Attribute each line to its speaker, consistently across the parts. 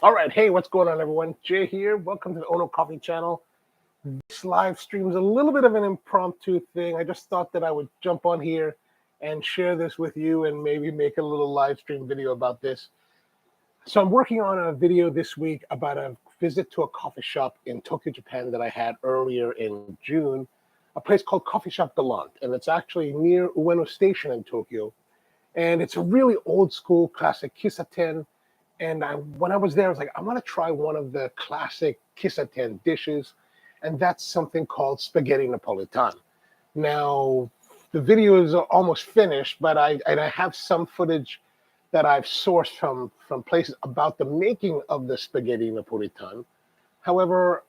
Speaker 1: All right, hey, what's going on, everyone? Jay here. Welcome to the onocoffee channel. This live stream is a little bit of an impromptu thing. I just thought that I would jump on here and share this with you and maybe make a little live stream video about this. So I'm working on a video this week about a visit to a coffee shop in Tokyo, Japan that I had earlier in June, a place called Coffee Shop Galant, and it's actually near Ueno Station in Tokyo. And it's a really old school classic Kissaten. And when I was there, I was like, I'm going to try one of the classic Kissaten dishes. And that's something called spaghetti Neapolitan. Now, the video is almost finished, but I have some footage that I've sourced from places about the making of the spaghetti Neapolitan. However,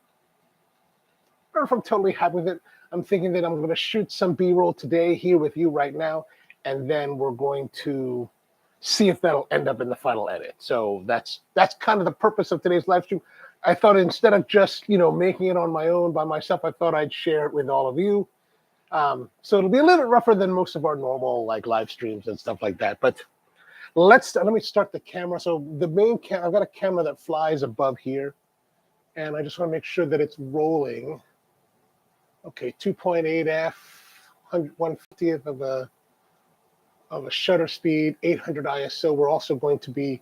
Speaker 1: I don't know if I'm totally happy with it. I'm thinking that I'm going to shoot some B-roll today here with you right now. And then we're going to see if that'll end up in the final edit. So that's kind of the purpose of today's live stream. I thought instead of just, making it on my own by myself, I thought I'd share it with all of you. So it'll be a little bit rougher than most of our normal live streams and stuff like that. But let me start the camera. So the main I've got a camera that flies above here, and I just want to make sure that it's rolling. Okay, 2.8 f, 150th of a shutter speed, 800 ISO. We're also going to be,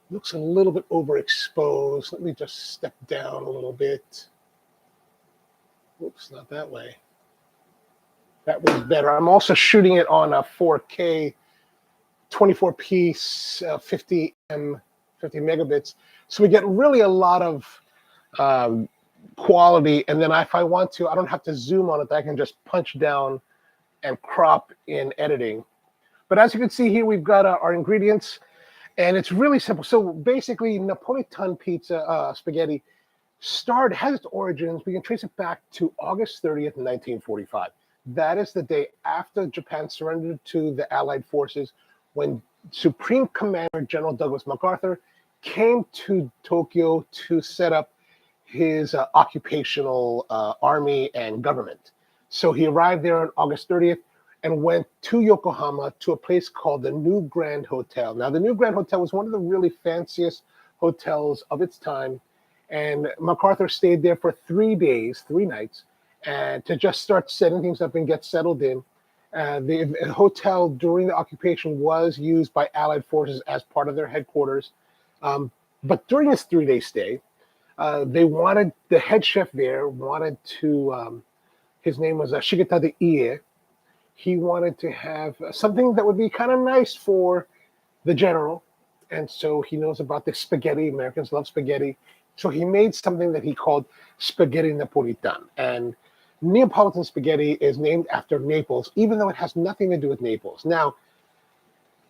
Speaker 1: looks a little bit overexposed. Let me just step down a little bit. Oops, not that way. That was better. I'm also shooting it on a 4K, 24p, 50 megabits. So we get really a lot of quality. And then if I want to, I don't have to zoom on it. I can just punch down and crop in editing. But as you can see here, we've got our ingredients, and it's really simple. So basically, Neapolitan pizza spaghetti has its origins. We can trace it back to August 30th, 1945. That is the day after Japan surrendered to the Allied forces, when Supreme Commander General Douglas MacArthur came to Tokyo to set up his occupational army and government. So he arrived there on August 30th. And went to Yokohama to a place called the New Grand Hotel. Now, the New Grand Hotel was one of the really fanciest hotels of its time. And MacArthur stayed there for 3 days, 3 nights, and to just start setting things up and get settled in. The hotel during the occupation was used by Allied forces as part of their headquarters. But during this 3-day stay, the head chef there wanted to, his name was Shigetada Ie. He wanted to have something that would be kind of nice for the general. And so he knows about the spaghetti. Americans love spaghetti. So he made something that he called spaghetti Napolitan. And Neapolitan spaghetti is named after Naples, even though it has nothing to do with Naples. Now,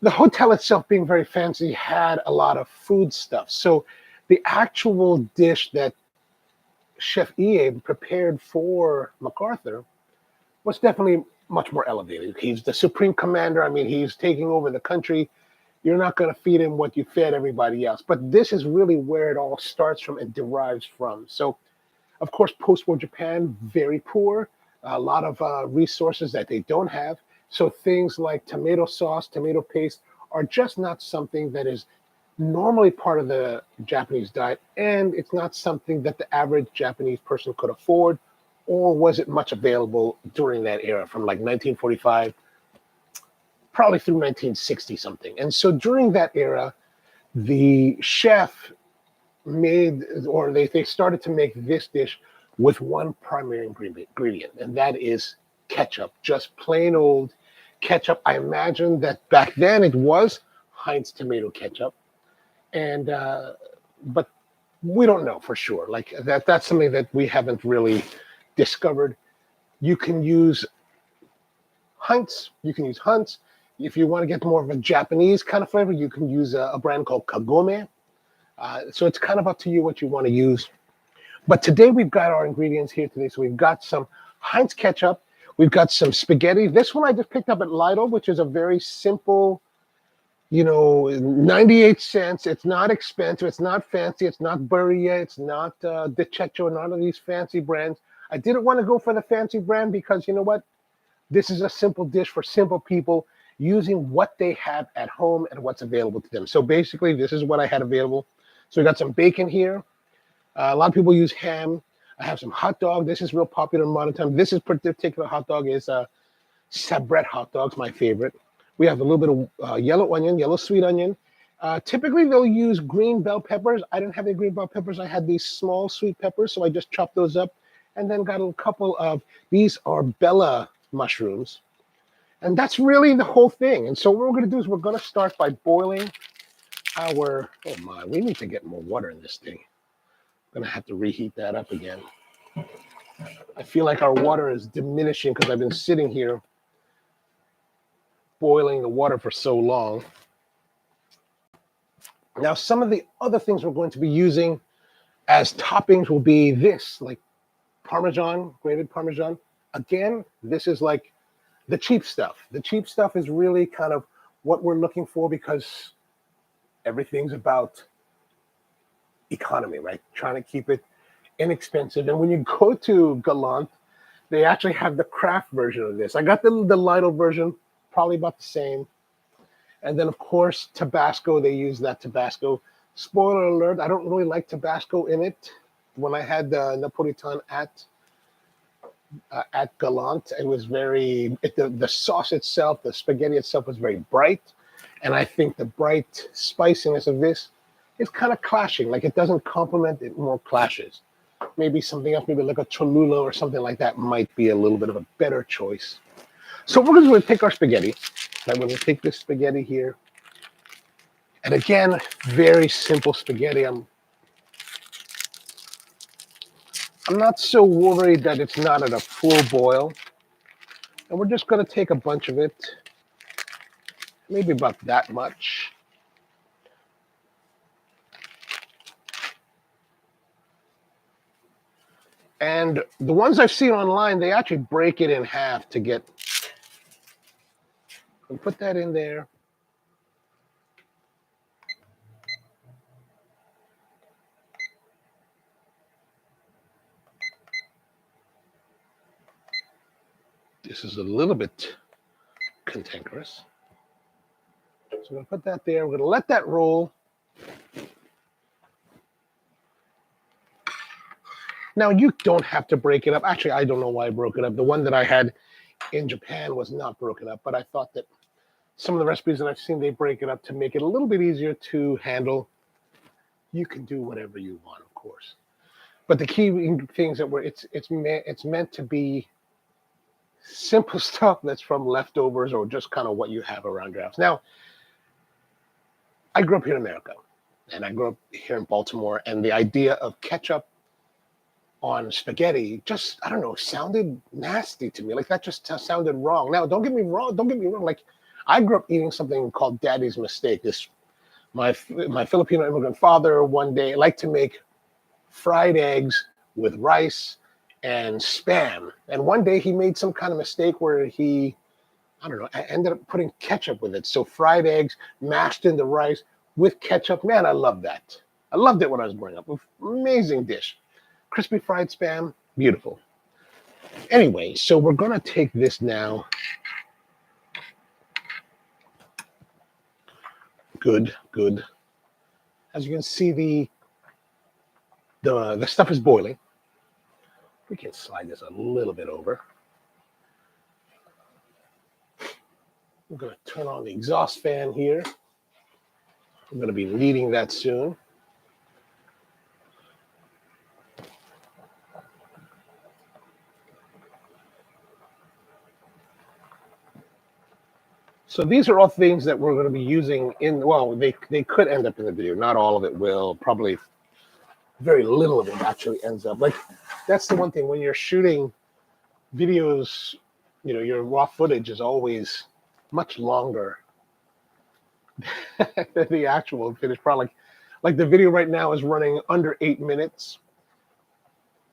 Speaker 1: the hotel itself, being very fancy, had a lot of food stuff. So the actual dish that Chef Ie prepared for MacArthur was definitely much more elevated. He's the supreme commander. I mean, he's taking over the country. You're not going to feed him what you fed everybody else. But this is really where it all starts from and derives from. So, of course, post-war Japan, very poor. A lot of resources that they don't have. So things like tomato sauce, tomato paste are just not something that is normally part of the Japanese diet. And it's not something that the average Japanese person could afford, or was it much available during that era from 1945, probably through 1960 something. And so during that era, the chef they started to make this dish with one primary ingredient, and that is ketchup, just plain old ketchup. I imagine that back then it was Heinz tomato ketchup, and but we don't know for sure. That's something that we haven't really discovered. You can use Heinz. If you want to get more of a Japanese kind of flavor, you can use a brand called Kagome. So it's kind of up to you what you want to use. But today we've got our ingredients here today. So we've got some Heinz ketchup. We've got some spaghetti. This one I just picked up at Lidl, which is a very simple, 98 cents. It's not expensive. It's not fancy. It's not Beria. It's not Dechecho, none of these fancy brands. I didn't want to go for the fancy brand because, you know what? This is a simple dish for simple people using what they have at home and what's available to them. So basically, this is what I had available. So we got some bacon here. A lot of people use ham. I have some hot dog. This is real popular in modern time. This is particular hot dog is Sabret hot dogs, my favorite. We have a little bit of yellow onion, yellow sweet onion. Typically, they'll use green bell peppers. I didn't have any green bell peppers. I had these small sweet peppers, so I just chopped those up. And then got a couple of, these are Bella mushrooms. And that's really the whole thing. And so what we're going to do is we're going to start by boiling our, oh my, we need to get more water in this thing. I'm going to have to reheat that up again. I feel like our water is diminishing because I've been sitting here boiling the water for so long. Now, some of the other things we're going to be using as toppings will be this, like Parmesan, grated Parmesan. Again, this is like the cheap stuff. The cheap stuff is really kind of what we're looking for because everything's about economy, right? Trying to keep it inexpensive. And when you go to Galant, they actually have the craft version of this. I got the Lidl version, probably about the same. And then, of course, Tabasco, they use that Tabasco. Spoiler alert, I don't really like Tabasco in it. When I had the Neapolitan at Galant, it was very, the sauce itself, the spaghetti itself was very bright. And I think the bright spiciness of this is kind of clashing. Like it doesn't complement, it more clashes. Maybe something else, maybe like a Cholula or something like that might be a little bit of a better choice. So we're going to take our spaghetti. I'm going to take this spaghetti here. And again, very simple spaghetti. I'm not so worried that it's not at a full boil. And we're just going to take a bunch of it, maybe about that much. And the ones I've seen online, they actually break it in half to get, and put that in there. This is a little bit cantankerous. So I'm going to put that there. We're going to let that roll. Now, you don't have to break it up. Actually, I don't know why I broke it up. The one that I had in Japan was not broken up, but I thought that some of the recipes that I've seen, they break it up to make it a little bit easier to handle. You can do whatever you want, of course. But the key things that it's meant to be simple stuff that's from leftovers or just kind of what you have around your house. Now, I grew up here in America, and I grew up here in Baltimore, and the idea of ketchup on spaghetti just, I don't know, sounded nasty to me. Like that just sounded wrong. Now, don't get me wrong. Like I grew up eating something called Daddy's Mistake. My Filipino immigrant father one day liked to make fried eggs with rice and Spam. And one day he made some kind of mistake where he, I don't know, ended up putting ketchup with it. So fried eggs mashed into rice with ketchup. Man, I love that. I loved it when I was growing up. Amazing dish. Crispy fried Spam, beautiful. Anyway, so we're going to take this now. Good, good. As you can see, the stuff is boiling. We can slide this a little bit over. I'm going to turn on the exhaust fan here. I'm going to be needing that soon. So these are all things that we're going to be using in, well, they could end up in the video. Not all of it will. Probably very little of it actually ends up. Like, that's the one thing when you're shooting videos, you know, your raw footage is always much longer than the actual finished product. Like the video right now is running under 8 minutes,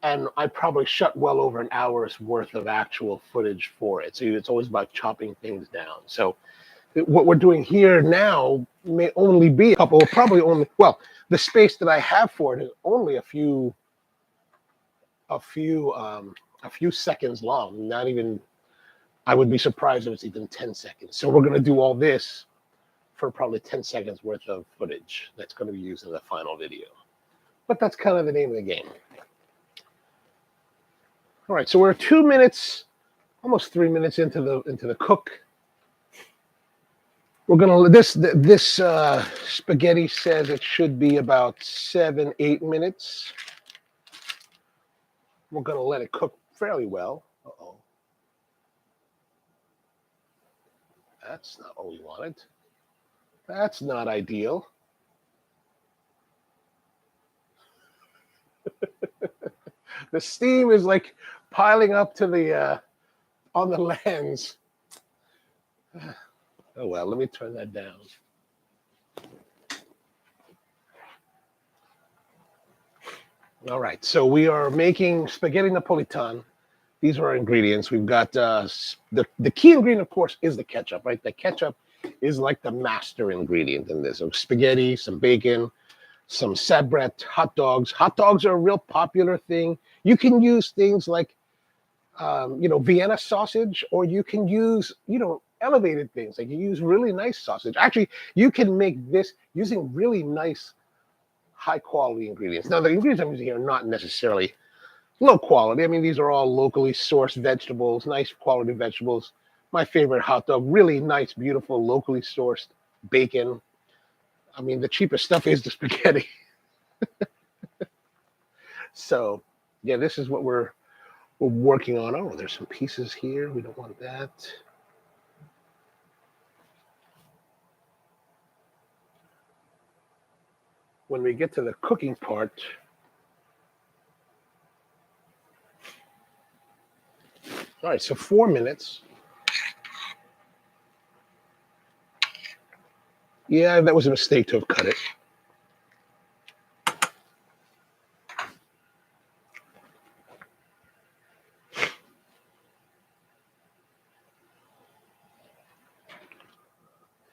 Speaker 1: and I probably shot well over an hour's worth of actual footage for it. So it's always about chopping things down. So what we're doing here now may only be a couple, probably only, well, the space that I have for it is only a few seconds long. Not even, I would be surprised if it's even 10 seconds. So we're going to do all this for probably 10 seconds worth of footage that's going to be used in the final video. But that's kind of the name of the game. All right, so we're 2 minutes, almost 3 minutes into the cook. We're gonna this spaghetti says it should be about 7-8 minutes. We're gonna let it cook fairly well. Uh-oh. That's not what we wanted. That's not ideal. The steam is like piling up to the on the lens. Oh well, let me turn that down. All right, so we are making spaghetti Napolitan. These are our ingredients. We've got the key ingredient, of course, is the ketchup, right? The ketchup is like the master ingredient in this. So spaghetti, some bacon, some sabret, hot dogs. Hot dogs are a real popular thing. You can use things like, Vienna sausage, or you can use, elevated things. Like you use really nice sausage. Actually, you can make this using really nice, high quality ingredients. Now, the ingredients I'm using here are not necessarily low quality. I mean, these are all locally sourced vegetables, nice quality vegetables. My favorite hot dog, really nice, beautiful, locally sourced bacon. I mean, the cheapest stuff is the spaghetti. So, yeah, this is what we're working on. Oh, there's some pieces here. We don't want that. When we get to the cooking part, all right, so 4 minutes. Yeah, that was a mistake to have cut it.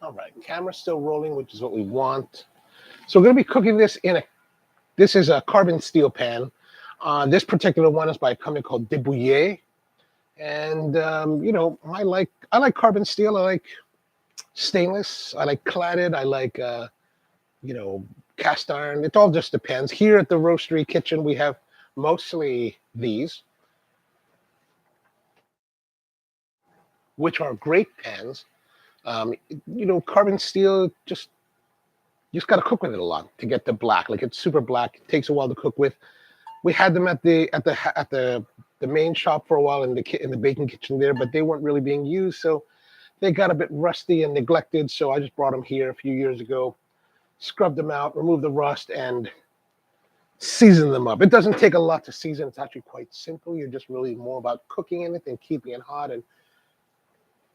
Speaker 1: All right, camera's still rolling, which is what we want. So we're going to be cooking this this is a carbon steel pan. This particular one is by a company called Debouillet. And, I like carbon steel. I like stainless. I like cladded. I like, cast iron. It all just depends. Here at the Roastery Kitchen, we have mostly these, which are great pans. Carbon steel, you just got to cook with it a lot to get the black. Like it's super black. It takes a while to cook with. We had them at the main shop for a while in the baking kitchen there, but they weren't really being used, so they got a bit rusty and neglected. So I just brought them here a few years ago, scrubbed them out, removed the rust, and seasoned them up. It doesn't take a lot to season. It's actually quite simple. You're just really more about cooking it and keeping it hot and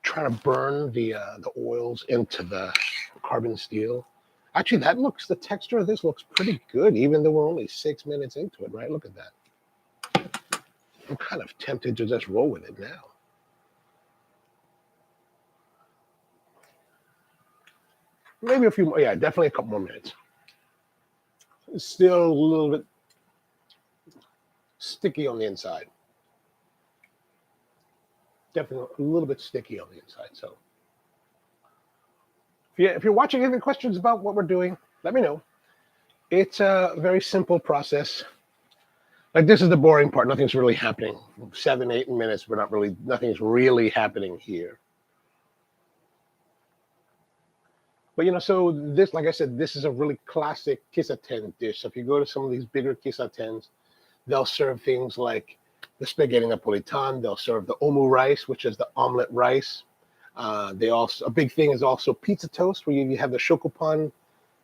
Speaker 1: trying to burn the oils into the carbon steel. Actually, the texture of this looks pretty good, even though we're only 6 minutes into it, right? Look at that. I'm kind of tempted to just roll with it now. Maybe a few more. Yeah, definitely a couple more minutes. It's still a little bit sticky on the inside. Definitely a little bit sticky on the inside. So if you're watching, any questions about what we're doing, let me know. It's a very simple process. Like this is the boring part. Nothing's really happening. 7-8 minutes. Nothing's really happening here. But so this, like I said, this is a really classic Kissaten dish. So if you go to some of these bigger Kissatens, they'll serve things like the spaghetti Napolitan. They'll serve the omu rice, which is the omelet rice. A big thing is also pizza toast, where you have the shokopan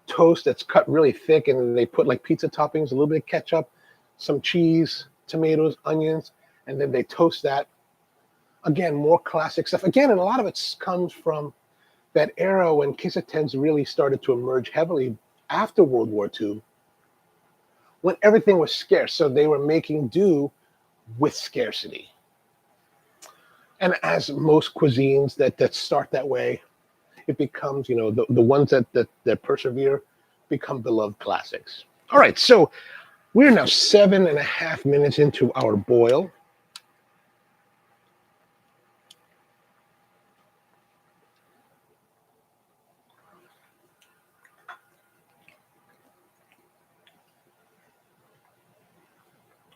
Speaker 1: toast that's cut really thick, and they put like pizza toppings, a little bit of ketchup, some cheese, tomatoes, onions, and then they toast that. Again, more classic stuff. Again, and a lot of it comes from that era when Kissatens really started to emerge heavily after World War II, when everything was scarce. So they were making do with scarcity. And as most cuisines that start that way, it becomes, the ones that persevere become beloved classics. All right, so we're now 7.5 minutes into our boil.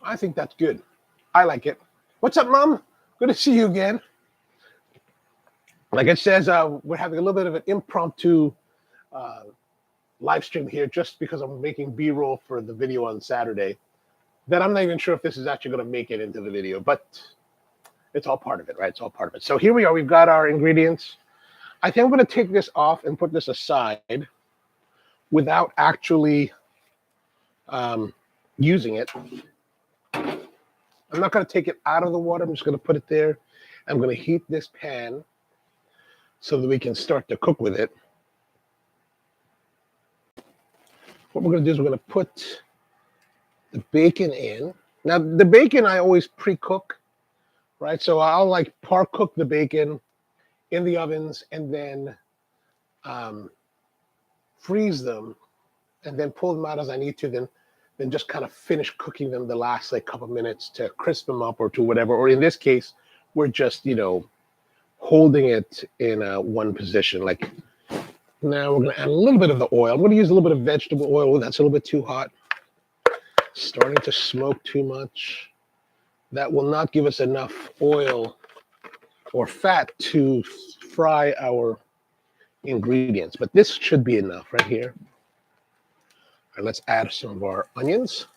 Speaker 1: I think that's good. I like it. What's up, Mom? Good to see you again. Like it says, we're having a little bit of an impromptu live stream here just because I'm making B-roll for the video on Saturday. That I'm not even sure if this is actually going to make it into the video, but it's all part of it, right? It's all part of it. So here we are. We've got our ingredients. I think I'm going to take this off and put this aside without actually using it. I'm not going to take it out of the water. I'm just going to put it there. I'm going to heat this pan so that we can start to cook with it. What we're going to do is we're going to put the bacon in. Now, the bacon I always pre-cook, right? So I'll like par-cook the bacon in the ovens and then freeze them and then pull them out as I need to, then just kind of finish cooking them the last like couple minutes to crisp them up or to whatever. Or in this case, we're just, holding it in one position. Like now we're going to add a little bit of the oil. I'm going to use a little bit of vegetable oil. That's a little bit too hot. Starting to smoke too much. That will not give us enough oil or fat to fry our ingredients, but this should be enough right here. All right, let's add some of our onions.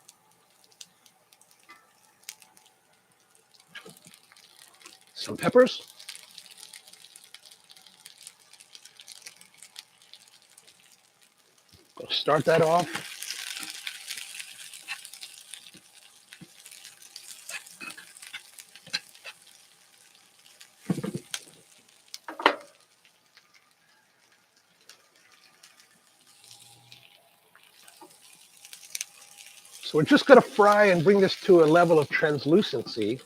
Speaker 1: Some peppers. Go start that off. So we're just going to fry and bring this to a level of translucency.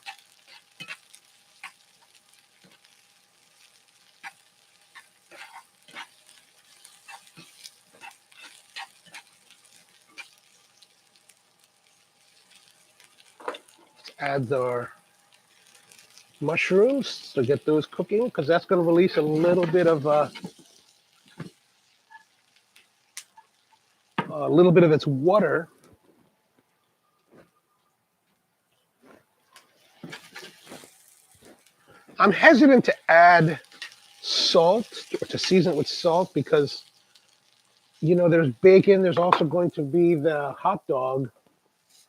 Speaker 1: Let's add our mushrooms to get those cooking, because that's going to release a little bit of its water. I'm hesitant to add salt or to season it with salt because, there's bacon. There's also going to be the hot dog.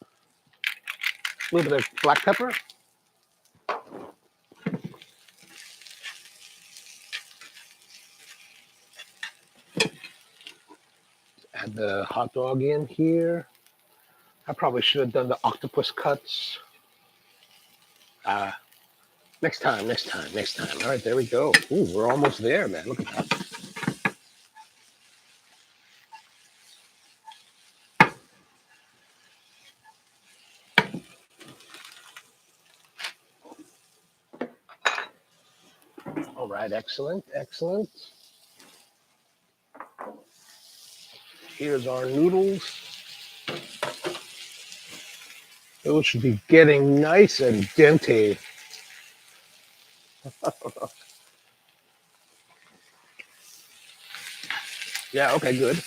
Speaker 1: A little bit of black pepper. Add the hot dog in here. I probably should have done the octopus cuts. Next time. All right, there we go. Ooh, we're almost there, man. Look at that. All right, excellent. Here's our noodles. Those should be getting nice and dente. Yeah, okay, good.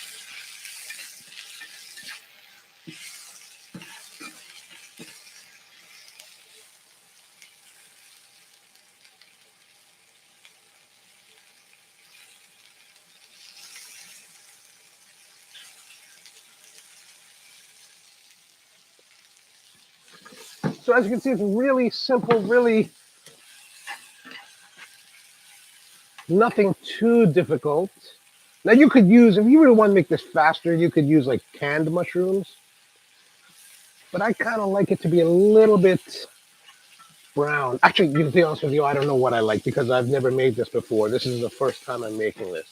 Speaker 1: So as you can see, it's really simple, really nothing too difficult. Now you could use, if you really want to make this faster, you could use like canned mushrooms. But I kind of like it to be a little bit brown. Actually, to be honest with you, I don't know what I like because I've never made this before. This is the first time I'm making this.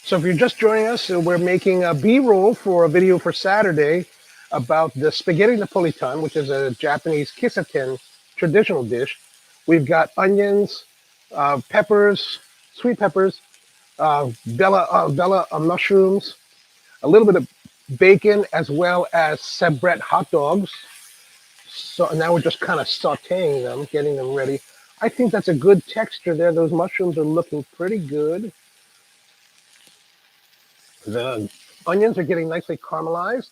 Speaker 1: So if you're just joining us, we're making a B-roll for a video for Saturday about the spaghetti Napolitan, which is a Japanese Kissaten traditional dish. We've got onions, peppers, sweet peppers, bella mushrooms, a little bit of bacon, as well as Sabret hot dogs. So now we're just kind of sauteing them, getting them ready. I think that's a good texture there. Those mushrooms are looking pretty good. The onions are getting nicely caramelized.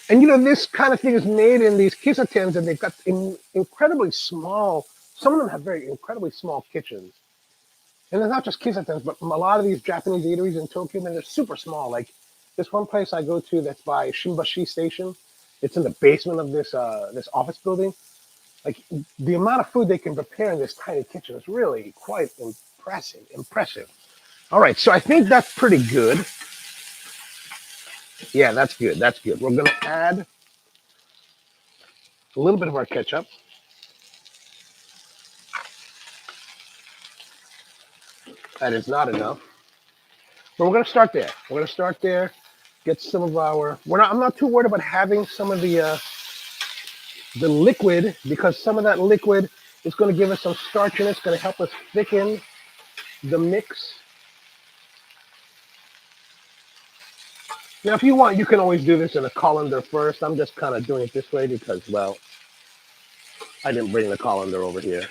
Speaker 1: And you know, this kind of thing is made in these Kissatens, and they've got incredibly small, some of them have very incredibly small kitchens. And it's not just Kisatens, but a lot of these Japanese eateries in Tokyo, man, they're super small. Like this one place I go to that's by Shimbashi Station. It's in the basement of this this office building. Like the amount of food they can prepare in this tiny kitchen is really quite impressive. All right, so I think that's pretty good. Yeah, that's good. That's good. We're gonna add a little bit of our ketchup. That is not enough. But we're gonna start there. We're gonna start there. Get some of our. I'm not too worried about having some of the liquid, because some of that liquid is going to give us some starchiness. It's going to help us thicken the mix. Now, if you want, you can always do this in a colander first. I'm just kind of doing it this way because, well, I didn't bring the colander over here.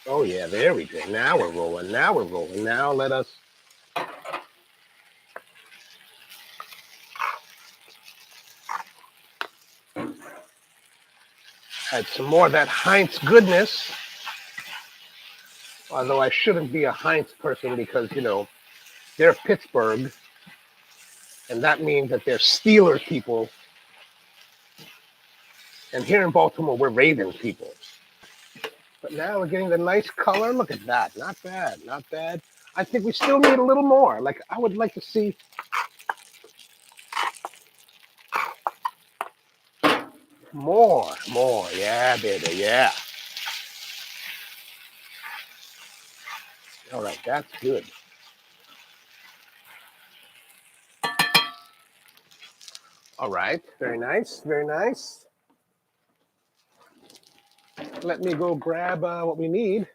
Speaker 1: Oh, yeah, there we go. Now we're rolling. Now we're rolling. Now let us. Add some more of that Heinz goodness. Although I shouldn't be a Heinz person because, you know, they're Pittsburgh. And that means that they're Steelers people. And here in Baltimore, we're Ravens people. But now we're getting the nice color. Look at that. Not bad. Not bad. I think we still need a little more. Like, I would like to see more. Yeah, baby. Yeah. All right. That's good. All right. Very nice. Very nice. Let me go grab what we need.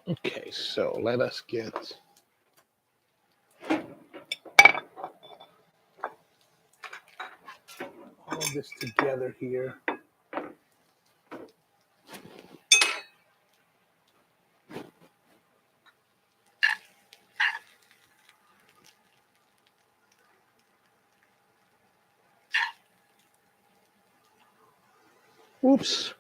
Speaker 1: Okay, so let us get all of this together here. Oops.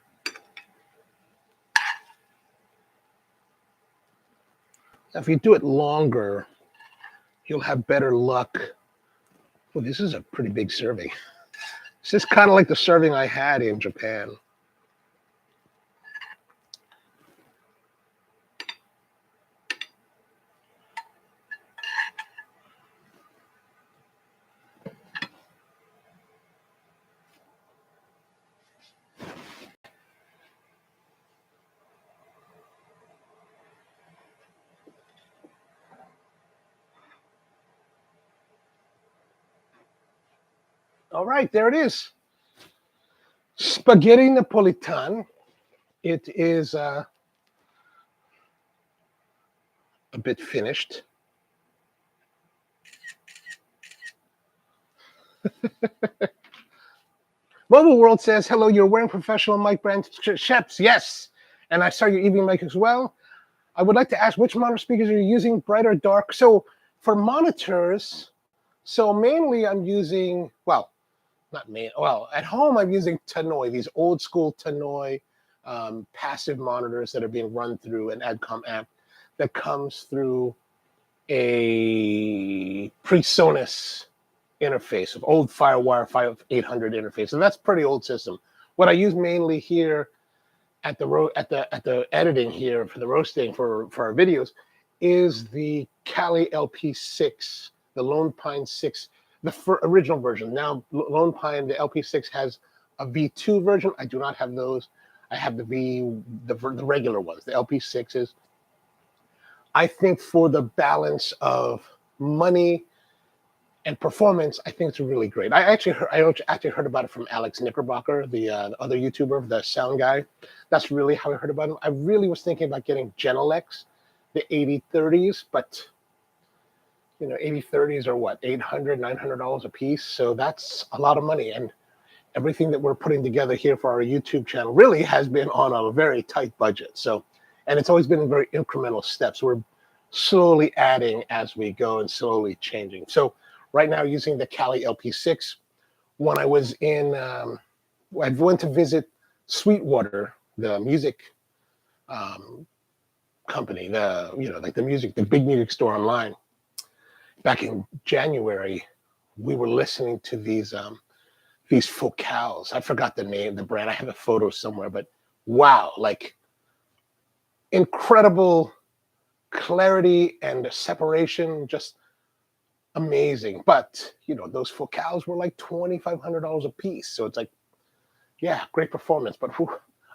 Speaker 1: If you do it longer, you'll have better luck. Well, this is a pretty big serving. This is kind of like the serving I had in Japan. All right, there it is. Spaghetti Napolitan. It is a bit finished. Mobile World says, hello, you're wearing professional mic brand Sheps. Yes. And I saw your evening mic as well. I would like to ask which monitor speakers are you using, bright or dark? So for monitors, so mainly I'm using, well, not main, well, at home I'm using Tannoy, these old school Tannoy passive monitors that are being run through an Adcom amp that comes through a PreSonus interface of old FireWire 5800 interface, and that's a pretty old system. What I use mainly here at the editing here for the roasting for our videos is the Kali LP6, the Lone Pine 6, the original version. Now Lone Pine, the LP6 has a V2 version. I do not have those. I have the regular ones, the LP6s. I think for the balance of money and performance, I think it's really great. I actually heard about it from Alex Knickerbocker, the other YouTuber, the sound guy. That's really how I heard about it. I really was thinking about getting Genelecs, the 8030s, but 8030s are what, $800, $900 a piece. So that's a lot of money. And everything that we're putting together here for our YouTube channel really has been on a very tight budget. So, and it's always been in very incremental steps. We're slowly adding as we go and slowly changing. So right now using the Cali LP6. When I was in, I went to visit Sweetwater, the music company, the big music store online. Back in January, we were listening to these focals. I forgot the name, the brand. I have a photo somewhere, but wow, like incredible clarity and separation, just amazing. But those focals were like $2,500 a piece. So it's like, yeah, great performance, but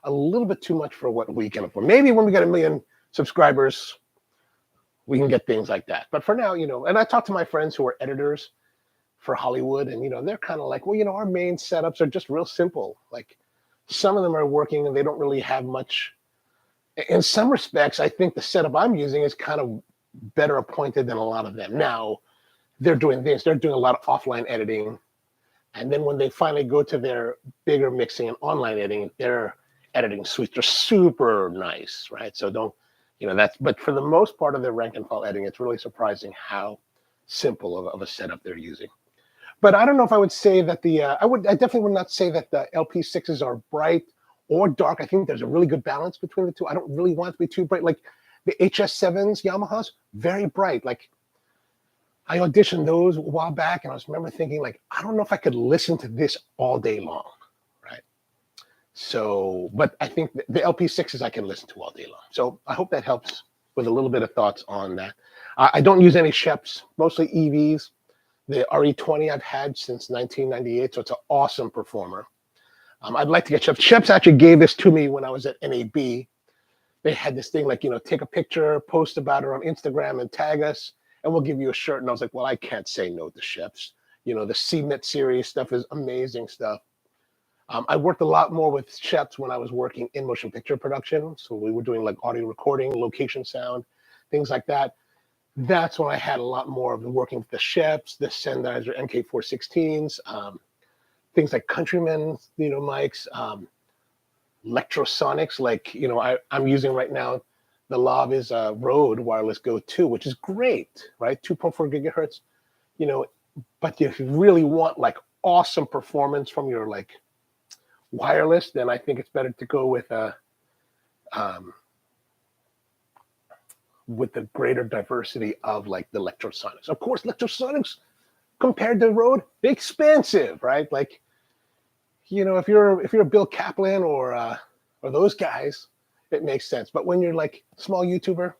Speaker 1: a little bit too much for what we can afford. Maybe when we get 1 million subscribers, we can get things like that. But for now, and I talked to my friends who are editors for Hollywood, and they're kind of like, well, our main setups are just real simple. Like some of them are working and they don't really have much. In some respects, I think the setup I'm using is kind of better appointed than a lot of them. Now, they're doing this. They're doing a lot of offline editing. And then when they finally go to their bigger mixing and online editing, their editing suites are super nice, right? So but for the most part of their rank and file editing, it's really surprising how simple of a setup they're using. But I don't know if I would say that I definitely would not say that the LP6s are bright or dark. I think there's a really good balance between the two. I don't really want it to be too bright. Like the HS7s, Yamahas, very bright. Like I auditioned those a while back, and I remember thinking, like, I don't know if I could listen to this all day long, right? So, but I think the LP6s I can listen to all day long. So I hope that helps with a little bit of thoughts on that. I don't use any Sheps, mostly EVs. The RE20 I've had since 1998, so it's an awesome performer. I'd like to get Sheps. Sheps actually gave this to me when I was at NAB. They had this thing like, take a picture, post about it on Instagram and tag us, and we'll give you a shirt. And I was like, well, I can't say no to Sheps. The CMIT series stuff is amazing stuff. I worked a lot more with Sheps when I was working in motion picture production. So we were doing like audio recording, location sound, things like that. That's when I had a lot more of the working with the Sheps, the Sennheiser MK416s, things like Countryman, mics, Electrosonics, like, I'm using right now, the Lav is a Rode Wireless Go 2, which is great, right? 2.4 gigahertz, but if you really want like awesome performance from your like wireless, then I think it's better to go with the greater diversity of like the Electrosonics. Of course, Electrosonics compared to Rode, they're expensive, right? Like, if you're Bill Kaplan or those guys, it makes sense. But when you're like small YouTuber,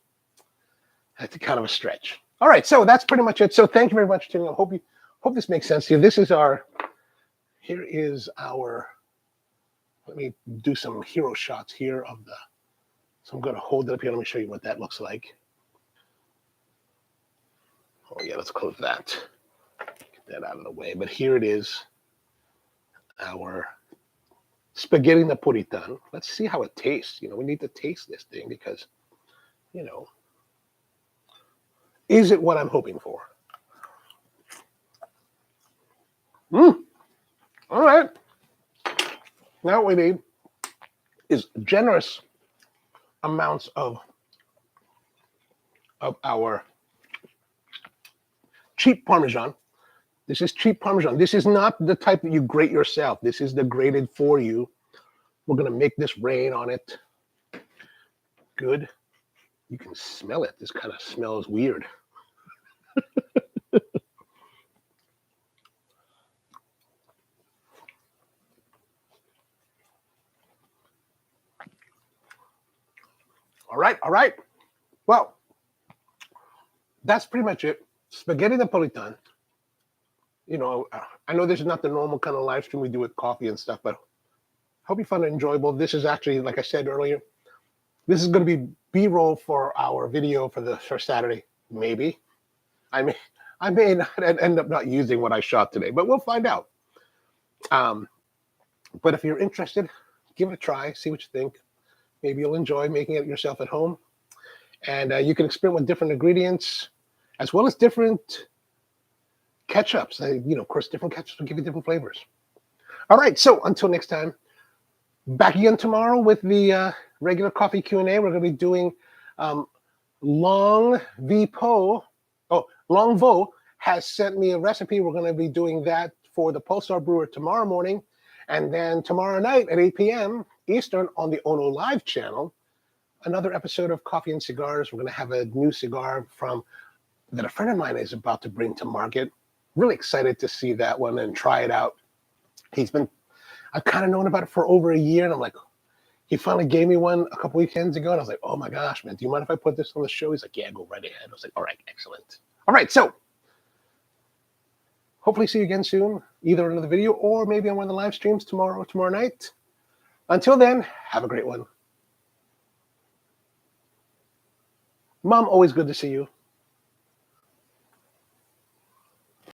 Speaker 1: that's kind of a stretch. All right, so that's pretty much it. So thank you very much, Tim. I hope this makes sense to you. Here is our. Let me do some hero shots here of the. So I'm going to hold it up here. Let me show you what that looks like. Oh yeah, let's close that. Get that out of the way. But here it is. Our spaghetti Napolitan. Let's see how it tastes. We need to taste this thing because, is it what I'm hoping for? All right. Now what we need is generous amounts of our cheap Parmesan. This is cheap Parmesan. This is not the type that you grate yourself. This is the grated for you. We're going to make this rain on it. Good. You can smell it. This kind of smells weird. All right. Well, that's pretty much it. Spaghetti Napolitan. I know this is not the normal kind of live stream we do with coffee and stuff, but hope you found it enjoyable. This is actually, like I said earlier, This is going to be B-roll for our video for Saturday. Maybe I may not end up not using what I shot today, but we'll find out. But if you're interested, give it a try, see what you think. Maybe you'll enjoy making it yourself at home. And you can experiment with different ingredients, as well as different ketchups. Of course, different ketchups will give you different flavors. All right, so until next time, back again tomorrow with the regular coffee Q&A. We're going to be doing Long Vo has sent me a recipe. We're going to be doing that for the Pulsar Brewer tomorrow morning. And then tomorrow night at 8 p.m. Eastern on the Ono Live channel, another episode of Coffee and Cigars. We're going to have a new cigar that a friend of mine is about to bring to market. Really excited to see that one and try it out. I've kind of known about it for over a year, and I'm like, he finally gave me one a couple weekends ago, and I was like, oh my gosh, man, do you mind if I put this on the show? He's like, yeah, go right ahead. I was like, all right, excellent. All right, so hopefully see you again soon, either in another video or maybe on one of the live streams tomorrow night. Until then, have a great one. Mom, always good to see you.